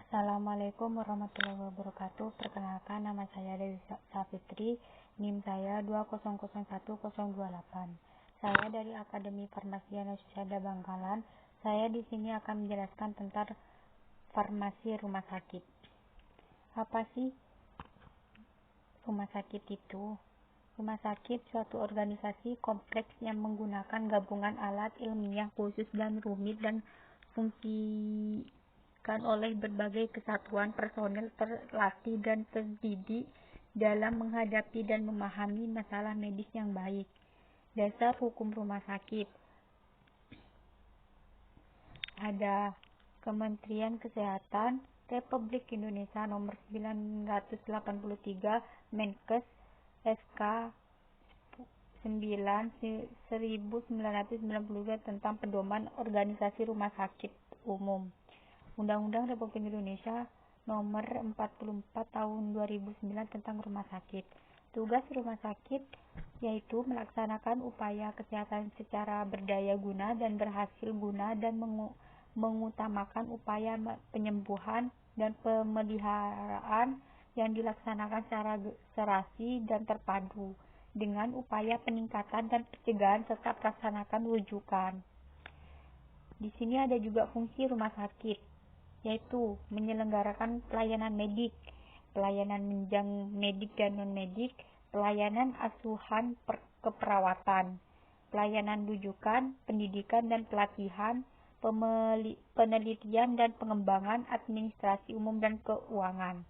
Assalamualaikum warahmatullahi wabarakatuh. Perkenalkan, nama saya Dewi Safitri, NIM saya 2001028. Saya dari Akademi Farmasi Anestesiada Bangkalan. Saya di sini akan menjelaskan tentang farmasi rumah sakit. Apa sih rumah sakit itu? Rumah sakit suatu organisasi kompleks yang menggunakan gabungan alat ilmiah khusus dan rumit dan fungsikan oleh berbagai kesatuan personel terlatih dan terdidik dalam menghadapi dan memahami masalah medis yang baik. Dasar hukum rumah sakit. Ada Kementerian Kesehatan Republik Indonesia nomor 983 Menkes SK 1992 tentang pedoman organisasi rumah sakit umum. Undang-Undang Republik Indonesia nomor 44 tahun 2009 tentang rumah sakit. Tugas rumah sakit yaitu melaksanakan upaya kesehatan secara berdaya guna dan berhasil guna dan mengutamakan upaya penyembuhan dan pemeliharaan yang dilaksanakan secara serasi dan terpadu dengan upaya peningkatan dan pencegahan serta melaksanakan rujukan. Di sini ada juga fungsi rumah sakit, yaitu menyelenggarakan pelayanan medik, pelayanan menunjang medik dan non-medik, pelayanan asuhan keperawatan, pelayanan rujukan, pendidikan dan pelatihan, penelitian dan pengembangan, administrasi umum dan keuangan.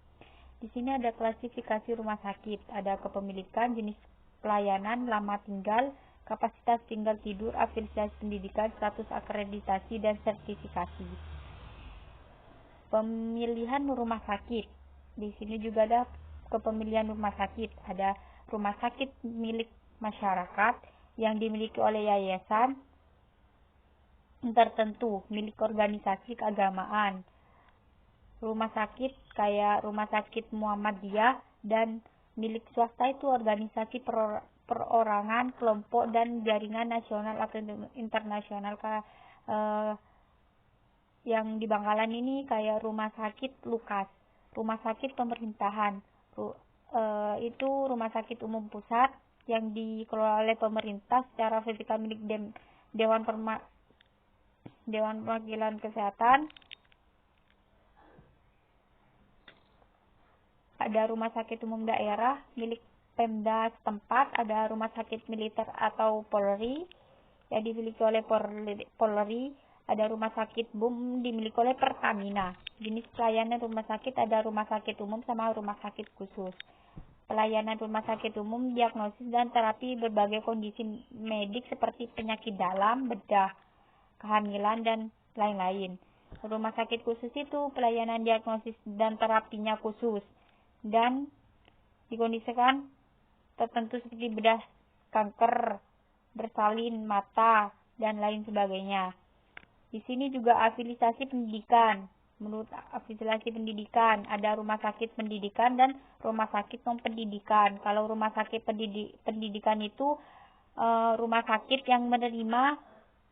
Di sini ada klasifikasi rumah sakit, ada kepemilikan, jenis pelayanan, lama tinggal, kapasitas tinggal tidur, afiliasi pendidikan, status akreditasi dan sertifikasi. Pemilihan rumah sakit. Di sini juga ada kepemilian rumah sakit, ada rumah sakit milik masyarakat yang dimiliki oleh yayasan tertentu, milik organisasi keagamaan. Rumah sakit kayak rumah sakit Muhammadiyah dan milik swasta itu organisasi perorangan, kelompok dan jaringan nasional atau internasional. Yang di Bangkalan ini kayak rumah sakit Lukas, rumah sakit pemerintahan, itu rumah sakit umum pusat yang dikelola oleh pemerintah secara fisikal milik Dewan Perwakilan Kesehatan. Ada rumah sakit umum daerah milik Pemda setempat, ada rumah sakit militer atau Polri yang dimiliki oleh Polri, ada rumah sakit BUM dimiliki oleh Pertamina. Jenis pelayanan rumah sakit ada rumah sakit umum sama rumah sakit khusus. Pelayanan rumah sakit umum diagnosis dan terapi berbagai kondisi medik seperti penyakit dalam, bedah, kehamilan dan lain-lain. Rumah sakit khusus itu pelayanan diagnosis dan terapinya khusus dan dikondisikan tertentu seperti bedah kanker, bersalin mata dan lain sebagainya. Di sini juga afiliasi pendidikan. Menurut afiliasi pendidikan ada rumah sakit pendidikan dan rumah sakit non pendidikan. Kalau rumah sakit pendidikan itu rumah sakit yang menerima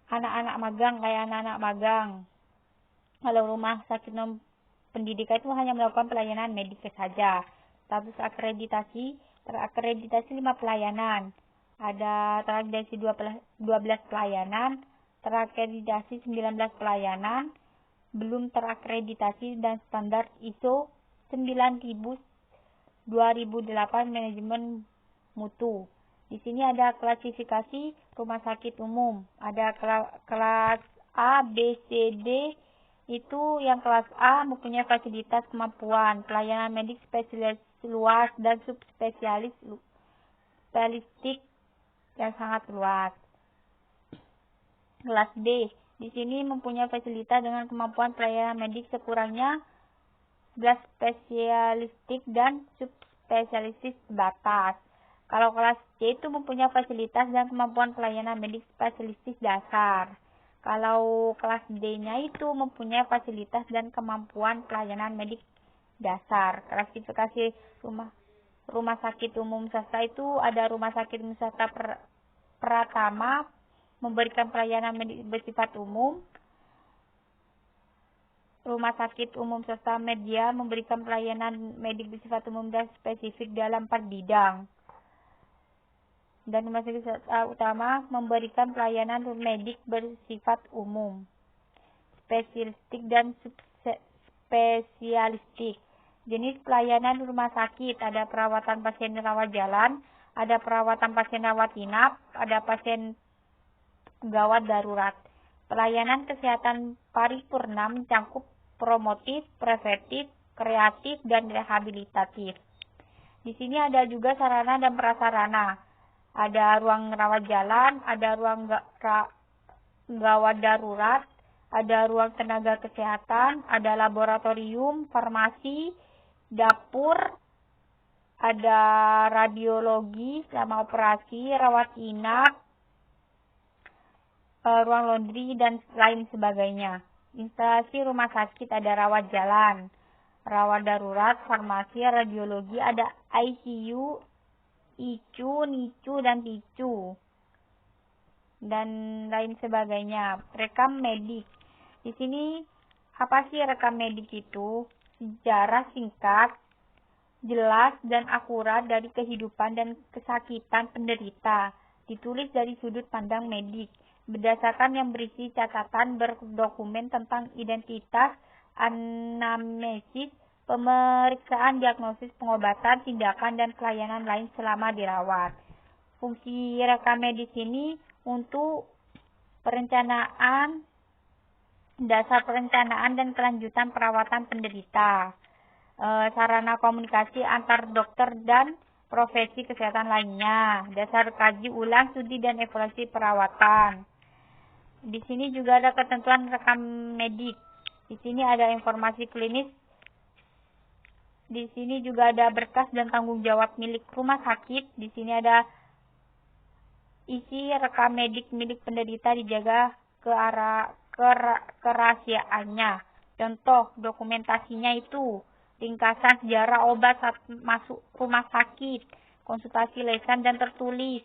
anak-anak magang kayak anak-anak magang. Kalau rumah sakit non pendidikan itu hanya melakukan pelayanan medik saja. Status akreditasi, terakreditasi 5 pelayanan. Ada terakreditasi 12 pelayanan, terakreditasi 19 pelayanan, belum terakreditasi dan standar ISO 9000 2008 manajemen mutu. Di sini ada klasifikasi rumah sakit umum. Ada kelas A, B, C, D. Itu yang kelas A mempunyai fasilitas kemampuan, pelayanan medik spesialis luas dan subspesialistik yang sangat luas. Kelas B, di sini mempunyai fasilitas dengan kemampuan pelayanan medik sekurangnya 11 spesialistik dan subspesialistik batas. Kalau kelas C itu mempunyai fasilitas dan kemampuan pelayanan medik spesialistik dasar. Kalau kelas D-nya itu mempunyai fasilitas dan kemampuan pelayanan medik dasar. Klasifikasi rumah sakit umum swasta itu ada rumah sakit umum swasta Pratama memberikan pelayanan medik bersifat umum. rumah sakit umum swasta media memberikan pelayanan medik bersifat umum dan spesifik dalam 4 bidang. Dan rumah sakit swasta utama memberikan pelayanan medik bersifat umum, spesialistik dan spesialistik. Jenis pelayanan rumah sakit ada perawatan pasien rawat jalan, ada perawatan pasien rawat inap, ada pasien gawat darurat. Pelayanan kesehatan paripurna mencakup promotif, preventif, kreatif, dan rehabilitatif. Di sini ada juga sarana dan prasarana. Ada ruang rawat jalan, ada ruang gawat darurat, ada ruang tenaga kesehatan, ada laboratorium, farmasi, dapur, ada radiologi selama operasi, rawat inap, ruang laundry, dan lain sebagainya. Instalasi rumah sakit ada rawat jalan, rawat darurat, farmasi, radiologi, ada ICU, ICU, NICU, dan PICU, dan lain sebagainya. Rekam medik. Di sini apa sih rekam medik itu? Sejarah singkat, jelas, dan akurat dari kehidupan dan kesakitan penderita. Ditulis dari sudut pandang medik, berdasarkan yang berisi catatan berdokumen tentang identitas, anamnesis, pemeriksaan, diagnosis, pengobatan, tindakan, dan pelayanan lain selama dirawat. Fungsi rekam medis ini untuk perencanaan, dasar perencanaan dan kelanjutan perawatan penderita, sarana komunikasi antar dokter dan profesi kesehatan lainnya, dasar kaji ulang, studi, dan evaluasi perawatan. Di sini juga ada ketentuan rekam medik. Di sini ada informasi klinis. Di sini juga ada berkas dan tanggung jawab milik rumah sakit. Di sini ada isi rekam medik milik penderita dijaga kerahasiaannya. Contoh dokumentasinya itu ringkasan sejarah obat saat masuk rumah sakit, konsultasi lesan dan tertulis,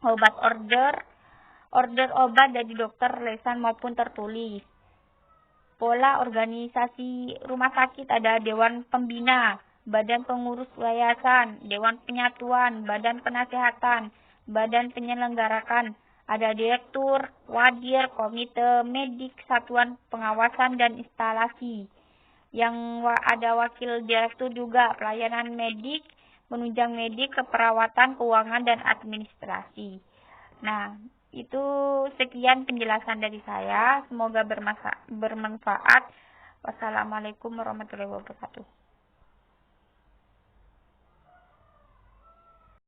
obat order obat dari dokter lesan maupun tertulis. Pola organisasi rumah sakit ada dewan pembina, badan pengurus yayasan, dewan penyatuan, badan penasehatan, badan penyelenggarakan, ada direktur, wadir, komite medik, satuan pengawasan, dan instalasi. Yang ada wakil direktur juga, pelayanan medik, penunjang medik, keperawatan, keuangan, dan administrasi. Nah, itu sekian penjelasan dari saya. Semoga bermanfaat. Wassalamualaikum warahmatullahi wabarakatuh.